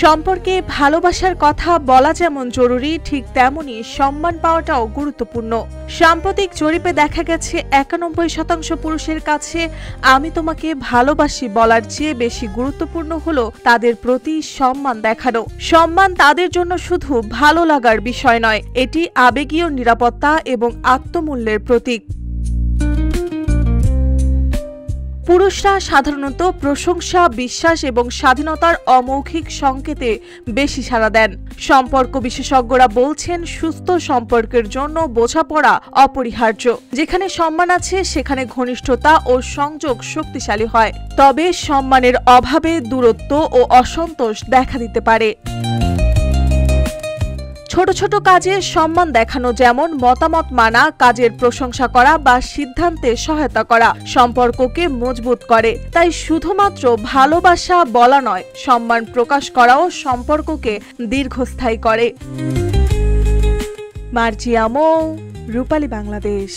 সম্পর্কে ভালোবাসার কথা বলা যেমন জরুরি, ঠিক তেমনি সম্মান পাওয়াটাও গুরুত্বপূর্ণ। সাম্প্রতিক জরিপে দেখা গেছে 91% পুরুষের কাছে আমি তোমাকে ভালোবাসি বলার চেয়ে বেশি গুরুত্বপূর্ণ হলো তাদের প্রতি সম্মান দেখানো। সম্মান তাদের জন্য শুধু ভালো লাগার বিষয় নয়, এটি আবেগীয় নিরাপত্তা এবং আত্মমূল্যের প্রতীক। পুরুষরা সাধারণত প্রশংসা, বিশ্বাস এবং স্বাধীনতার অমৌখিক সংকেতে বেশি সাড়া দেন। সম্পর্ক বিশেষজ্ঞরা বলছেন, সুস্থ সম্পর্কের জন্য বোঝাপড়া অপরিহার্য। যেখানে সম্মান আছে সেখানে ঘনিষ্ঠতা ও সংযোগ শক্তিশালী হয়। তবে সম্মানের অভাবে দূরত্ব ও অসন্তোষ দেখা দিতে পারে। ছোট ছোট কাজে সম্মান দেখানো, যেমন মতামত মানা, কাজের প্রশংসা করা বা সিদ্ধান্তে সহায়তা করা, সম্পর্ককে মজবুত করে। তাই শুধুমাত্র ভালোবাসা বলা নয়, সম্মান প্রকাশ করাও সম্পর্ককে দীর্ঘস্থায়ী করে। মার্জিয়া মৌ, রূপালী বাংলাদেশ।